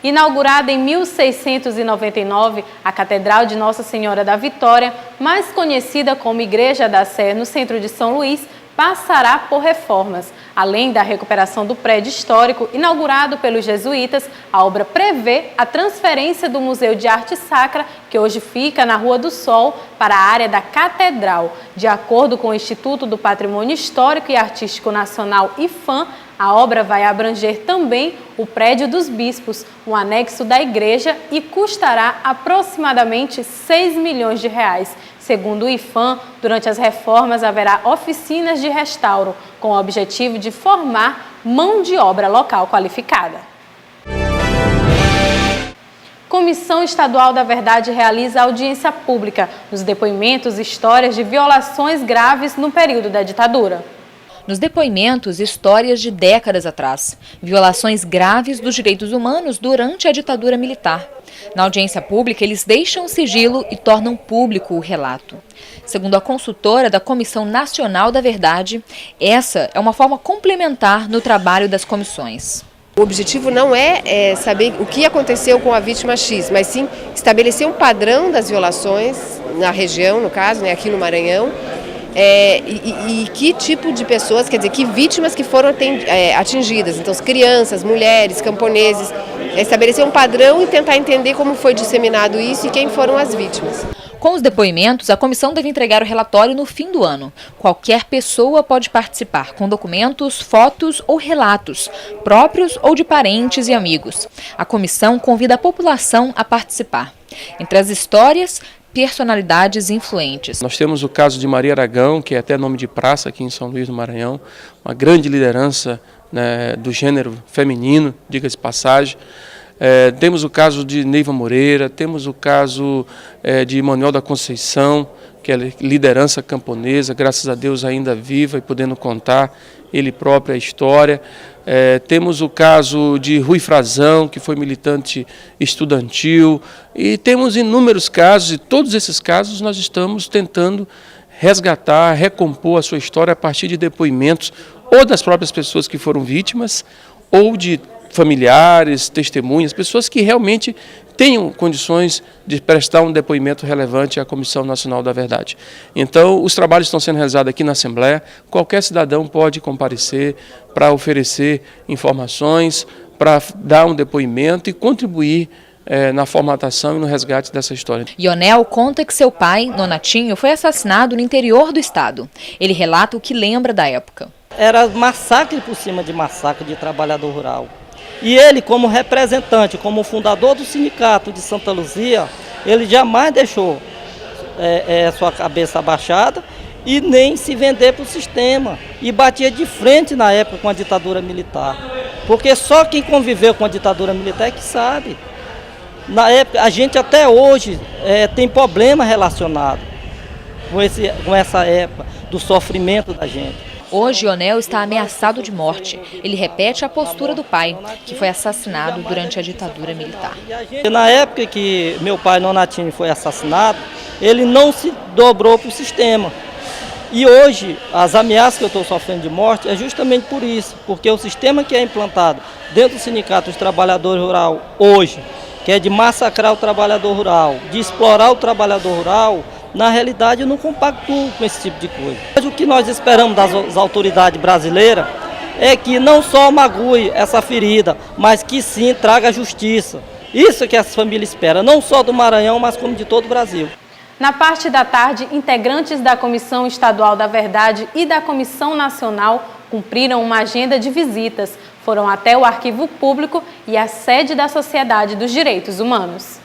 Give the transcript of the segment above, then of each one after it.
Inaugurada em 1699, a Catedral de Nossa Senhora da Vitória, mais conhecida como Igreja da Sé, no centro de São Luís, passará por reformas. Além da recuperação do prédio histórico, inaugurado pelos jesuítas, a obra prevê a transferência do Museu de Arte Sacra, que hoje fica na Rua do Sol, para a área da Catedral. De acordo com o Instituto do Patrimônio Histórico e Artístico Nacional, IPHAN, a obra vai abranger também o Prédio dos Bispos, um anexo da igreja, e custará aproximadamente R$6 milhões. Segundo o IPHAN, durante as reformas haverá oficinas de restauro, com o objetivo de formar mão de obra local qualificada. Comissão Estadual da Verdade realiza audiência pública nos depoimentos e histórias de violações graves no período da ditadura. Nos depoimentos, histórias de décadas atrás, violações graves dos direitos humanos durante a ditadura militar. Na audiência pública, eles deixam o sigilo e tornam público o relato. Segundo a consultora da Comissão Nacional da Verdade, essa é uma forma complementar no trabalho das comissões. O objetivo não é saber o que aconteceu com a vítima X, mas sim estabelecer um padrão das violações na região, no caso, aqui no Maranhão, e que tipo de pessoas, quer dizer, que vítimas que foram atingidas. Então, as crianças, mulheres, camponeses, estabelecer um padrão e tentar entender como foi disseminado isso e quem foram as vítimas. Com os depoimentos, a comissão deve entregar o relatório no fim do ano. Qualquer pessoa pode participar, com documentos, fotos ou relatos, próprios ou de parentes e amigos. A comissão convida a população a participar. Entre as histórias, personalidades influentes. Nós temos o caso de Maria Aragão, que é até nome de praça aqui em São Luís do Maranhão, uma grande liderança, do gênero feminino, diga-se de passagem. Temos o caso de Neiva Moreira, temos o caso de Manuel da Conceição, que é liderança camponesa, graças a Deus ainda viva e podendo contar ele próprio a história. Temos o caso de Rui Frazão, que foi militante estudantil, e temos inúmeros casos, e todos esses casos nós estamos tentando resgatar, recompor a sua história a partir de depoimentos ou das próprias pessoas que foram vítimas, ou de familiares, testemunhas, pessoas que realmente tenham condições de prestar um depoimento relevante à Comissão Nacional da Verdade. Então, os trabalhos estão sendo realizados aqui na Assembleia, qualquer cidadão pode comparecer para oferecer informações, para dar um depoimento e contribuir na formatação e no resgate dessa história. Ionel conta que seu pai, Nonatinho, foi assassinado no interior do estado. Ele relata o que lembra da época. Era massacre por cima de massacre de trabalhador rural. E ele, como representante, como fundador do sindicato de Santa Luzia, ele jamais deixou sua cabeça abaixada e nem se vender para o sistema. E batia de frente na época com a ditadura militar. Porque só quem conviveu com a ditadura militar é que sabe. Na época, a gente até hoje tem problema relacionado com essa época do sofrimento da gente. Hoje, Ionel está ameaçado de morte. Ele repete a postura do pai, que foi assassinado durante a ditadura militar. Na época que meu pai, Nonatinho, foi assassinado, ele não se dobrou para o sistema. E hoje, as ameaças que eu estou sofrendo de morte é justamente por isso, porque o sistema que é implantado dentro do Sindicato dos Trabalhadores Rurais hoje, que é de massacrar o trabalhador rural, de explorar o trabalhador rural, na realidade eu não compactuo com esse tipo de coisa. O que nós esperamos das autoridades brasileiras é que não só magoe essa ferida, mas que sim traga justiça. Isso que as famílias esperam, não só do Maranhão, mas como de todo o Brasil. Na parte da tarde, integrantes da Comissão Estadual da Verdade e da Comissão Nacional cumpriram uma agenda de visitas. Foram até o Arquivo Público e a sede da Sociedade dos Direitos Humanos.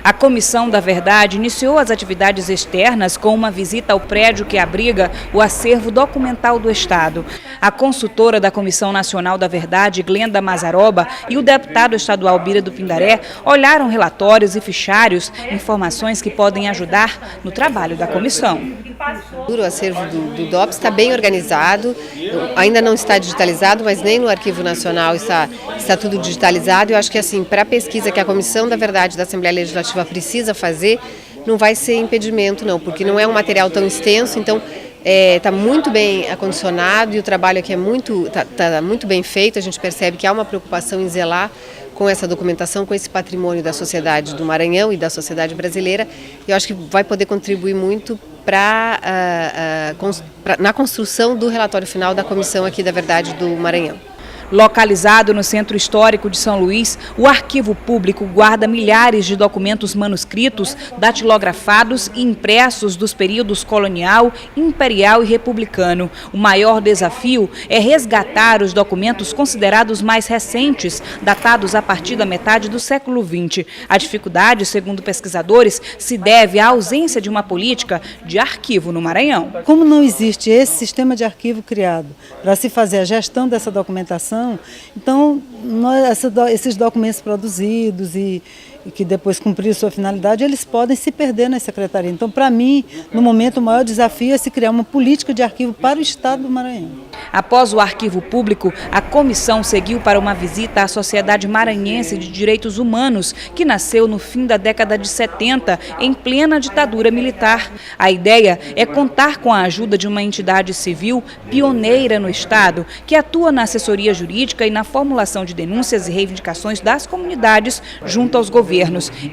A Comissão da Verdade iniciou as atividades externas com uma visita ao prédio que abriga o acervo documental do Estado. A consultora da Comissão Nacional da Verdade, Glenda Mazaroba, e o deputado estadual Bira do Pindaré olharam relatórios e fichários, informações que podem ajudar no trabalho da comissão. O acervo do DOPS está bem organizado, ainda não está digitalizado, mas nem no Arquivo Nacional está tudo digitalizado. Eu acho que assim, para a pesquisa que a Comissão da Verdade da Assembleia Legislativa precisa fazer, não vai ser impedimento não, porque não é um material tão extenso, então está muito bem acondicionado e o trabalho aqui tá muito bem feito. A gente percebe que há uma preocupação em zelar com essa documentação, com esse patrimônio da sociedade do Maranhão e da sociedade brasileira. Eu acho que vai poder contribuir muito na construção do relatório final da Comissão aqui da Verdade do Maranhão. Localizado no Centro Histórico de São Luís, o Arquivo Público guarda milhares de documentos manuscritos, datilografados e impressos dos períodos colonial, imperial e republicano. O maior desafio é resgatar os documentos considerados mais recentes, datados a partir da metade do século XX. A dificuldade, segundo pesquisadores, se deve à ausência de uma política de arquivo no Maranhão. Como não existe esse sistema de arquivo criado para se fazer a gestão dessa documentação, então, esses documentos produzidos e que depois cumpriram sua finalidade, eles podem se perder na secretaria. Então, para mim, no momento, o maior desafio é se criar uma política de arquivo para o Estado do Maranhão. Após o Arquivo Público, a comissão seguiu para uma visita à Sociedade Maranhense de Direitos Humanos, que nasceu no fim da década de 70, em plena ditadura militar. A ideia é contar com a ajuda de uma entidade civil pioneira no Estado, que atua na assessoria jurídica e na formulação de denúncias e reivindicações das comunidades junto aos governos,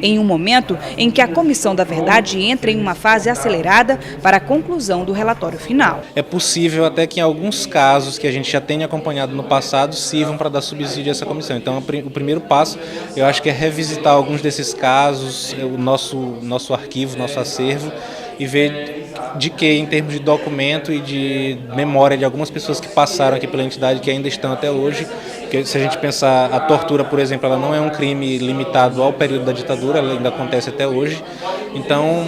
em um momento em que a Comissão da Verdade entra em uma fase acelerada para a conclusão do relatório final. É possível até que em alguns casos que a gente já tenha acompanhado no passado sirvam para dar subsídio a essa comissão. Então, o primeiro passo, eu acho que é revisitar alguns desses casos, o nosso arquivo, nosso acervo, e ver de que, em termos de documento e de memória de algumas pessoas que passaram aqui pela entidade, que ainda estão até hoje. Porque se a gente pensar, a tortura, por exemplo, ela não é um crime limitado ao período da ditadura, ela ainda acontece até hoje. Então,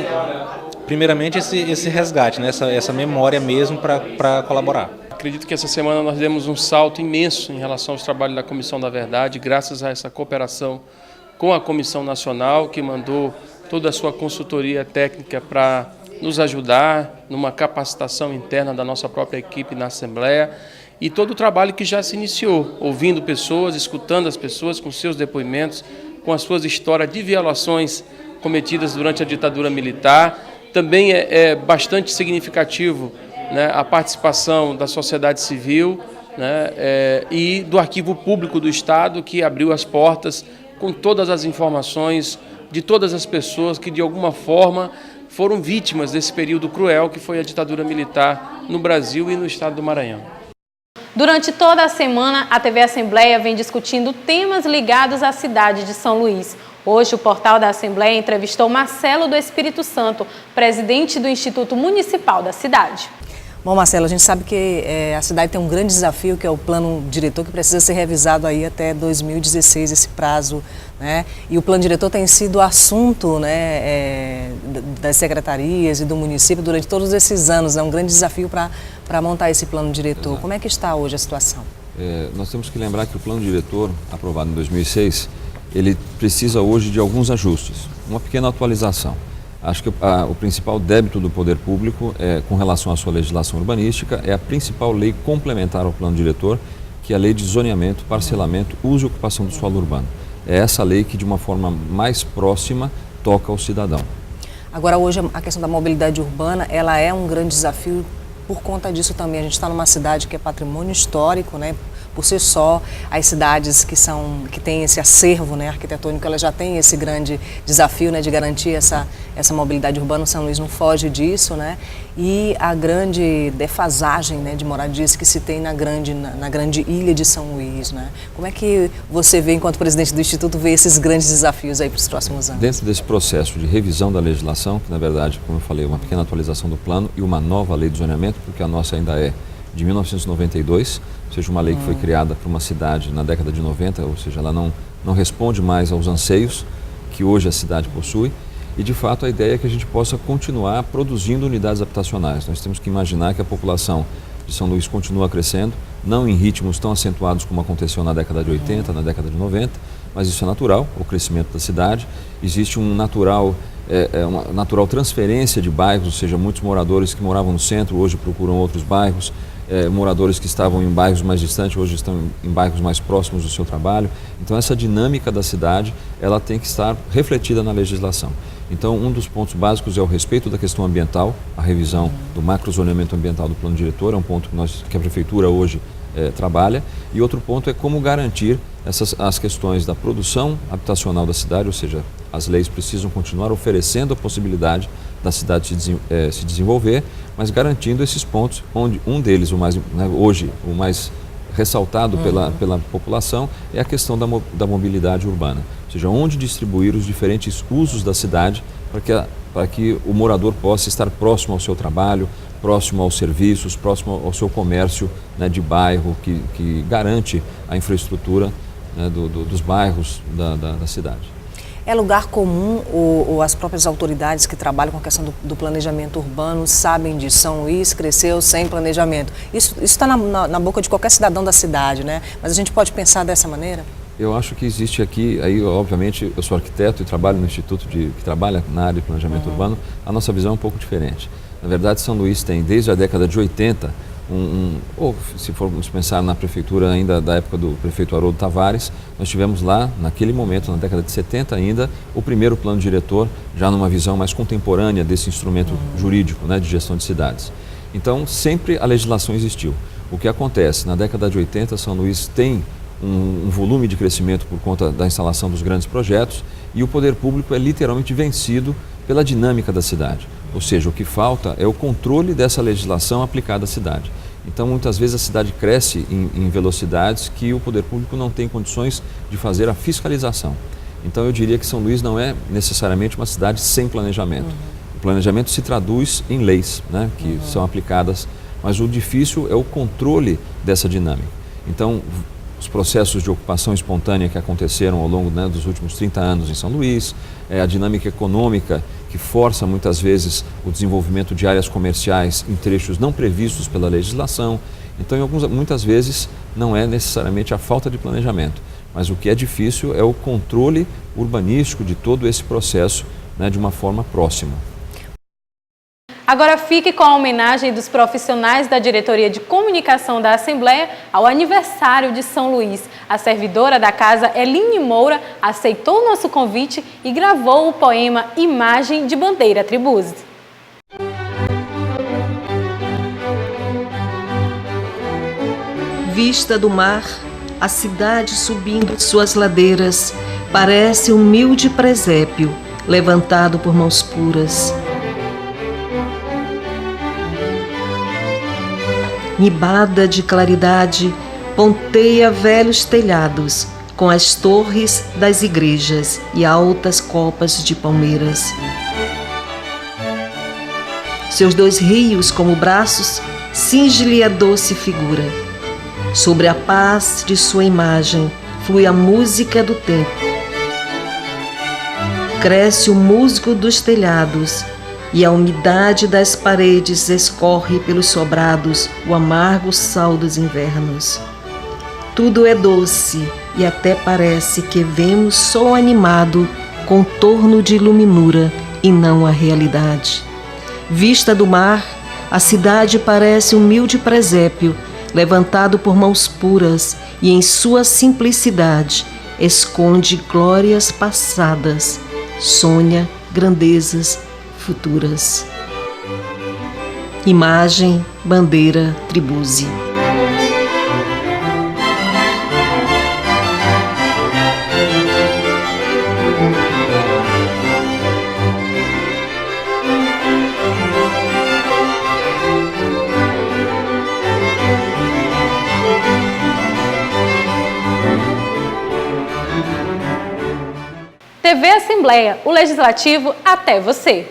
primeiramente, esse resgate, né? essa memória mesmo para colaborar. Acredito que essa semana nós demos um salto imenso em relação aos trabalhos da Comissão da Verdade, graças a essa cooperação com a Comissão Nacional, que mandou toda a sua consultoria técnica para nos ajudar numa capacitação interna da nossa própria equipe na Assembleia, e todo o trabalho que já se iniciou, ouvindo pessoas, escutando as pessoas com seus depoimentos, com as suas histórias de violações cometidas durante a ditadura militar. Também é bastante significativo, né, a participação da sociedade civil, né, e do Arquivo Público do Estado, que abriu as portas com todas as informações de todas as pessoas que, de alguma forma, foram vítimas desse período cruel que foi a ditadura militar no Brasil e no Estado do Maranhão. Durante toda a semana, a TV Assembleia vem discutindo temas ligados à cidade de São Luís. Hoje, o portal da Assembleia entrevistou Marcelo do Espírito Santo, presidente do Instituto Municipal da cidade. Bom, Marcelo, a gente sabe que a cidade tem um grande desafio, que é o plano diretor, que precisa ser revisado aí até 2016, esse prazo, né? E o plano diretor tem sido assunto, né, das secretarias e do município durante todos esses anos. É um grande desafio para montar esse plano diretor. Exato. Como é que está hoje a situação? Nós temos que lembrar que o plano diretor, aprovado em 2006, ele precisa hoje de alguns ajustes, uma pequena atualização. Acho que o principal débito do poder público, com relação à sua legislação urbanística, é a principal lei complementar ao plano diretor, que é a lei de zoneamento, parcelamento, uso e ocupação do solo urbano. É essa lei que, de uma forma mais próxima, toca ao cidadão. Agora, hoje, a questão da mobilidade urbana, ela é um grande desafio por conta disso também. A gente está numa cidade que é patrimônio histórico, né? Por si só, as cidades que têm esse acervo, né, arquitetônico, elas já têm esse grande desafio, né, de garantir essa mobilidade urbana. O São Luís não foge disso, né? E a grande defasagem, né, de moradias que se tem na grande ilha de São Luís, né? Como é que você vê, enquanto presidente do Instituto, vê esses grandes desafios aí para os próximos anos? Dentro desse processo de revisão da legislação, que na verdade, como eu falei, uma pequena atualização do plano e uma nova lei de zoneamento, porque a nossa ainda é de 1992, ou seja, uma lei que foi criada para uma cidade na década de 90, ou seja, ela não responde mais aos anseios que hoje a cidade possui, e de fato a ideia é que a gente possa continuar produzindo unidades habitacionais. Nós temos que imaginar que a população de São Luís continua crescendo, não em ritmos tão acentuados como aconteceu na década de 80, na década de 90, mas isso é natural, o crescimento da cidade. Existe uma natural transferência de bairros, ou seja, muitos moradores que moravam no centro hoje procuram outros bairros, moradores que estavam em bairros mais distantes hoje estão em bairros mais próximos do seu trabalho. Então essa dinâmica da cidade, ela tem que estar refletida na legislação. Então um dos pontos básicos é o respeito da questão ambiental, a revisão do macrozoneamento ambiental do plano diretor, é um ponto que a prefeitura hoje trabalha, e outro ponto é como garantir as questões da produção habitacional da cidade, ou seja, as leis precisam continuar oferecendo a possibilidade da cidade se desenvolver, mas garantindo esses pontos, onde um deles, hoje, o mais ressaltado pela população, é a questão da mobilidade urbana, ou seja, onde distribuir os diferentes usos da cidade para que o morador possa estar próximo ao seu trabalho, próximo aos serviços, próximo ao seu comércio, né, de bairro, que garante a infraestrutura, né, dos bairros da cidade. É lugar comum ou as próprias autoridades que trabalham com a questão do planejamento urbano sabem disso? São Luís cresceu sem planejamento. Isso está na boca de qualquer cidadão da cidade, né? Mas a gente pode pensar dessa maneira? Eu acho que existe aqui, aí obviamente eu sou arquiteto e trabalho no instituto que trabalha na área de planejamento urbano, a nossa visão é um pouco diferente. Na verdade, São Luís tem desde a década de 80, ou se formos pensar na prefeitura ainda da época do prefeito Haroldo Tavares, nós tivemos lá, naquele momento, na década de 70 ainda, o primeiro plano diretor, já numa visão mais contemporânea desse instrumento jurídico, né, de gestão de cidades. Então, sempre a legislação existiu. O que acontece? Na década de 80, São Luís tem um volume de crescimento por conta da instalação dos grandes projetos e o poder público é literalmente vencido pela dinâmica da cidade. Ou seja, o que falta é o controle dessa legislação aplicada à cidade. Então, muitas vezes a cidade cresce em velocidades que o poder público não tem condições de fazer a fiscalização. Então, eu diria que São Luís não é necessariamente uma cidade sem planejamento. O planejamento se traduz em leis, né, que são aplicadas, mas o difícil é o controle dessa dinâmica. Então, os processos de ocupação espontânea que aconteceram ao longo, né, dos últimos 30 anos em São Luís, a dinâmica econômica que força muitas vezes o desenvolvimento de áreas comerciais em trechos não previstos pela legislação. Então, muitas vezes não é necessariamente a falta de planejamento, mas o que é difícil é o controle urbanístico de todo esse processo, né, de uma forma próxima. Agora fique com a homenagem dos profissionais da Diretoria de Comunicação da Assembleia ao aniversário de São Luís. A servidora da casa, Eline Moura, aceitou o nosso convite e gravou o poema Imagem de Bandeira Tribuse. Vista do mar, a cidade subindo suas ladeiras, parece humilde presépio, levantado por mãos puras. Nibada de claridade, ponteia velhos telhados, com as torres das igrejas e altas copas de palmeiras. Seus dois rios, como braços, cinge-lhe a doce figura. Sobre a paz de sua imagem, flui a música do tempo. Cresce o musgo dos telhados, e a umidade das paredes escorre pelos sobrados o amargo sal dos invernos. Tudo é doce e até parece que vemos sol animado, contorno de iluminura e não a realidade. Vista do mar, a cidade parece humilde presépio, levantado por mãos puras e em sua simplicidade esconde glórias passadas, sonha grandezas futuras. Imagem, bandeira, tribuse. TV Assembleia, o Legislativo até você.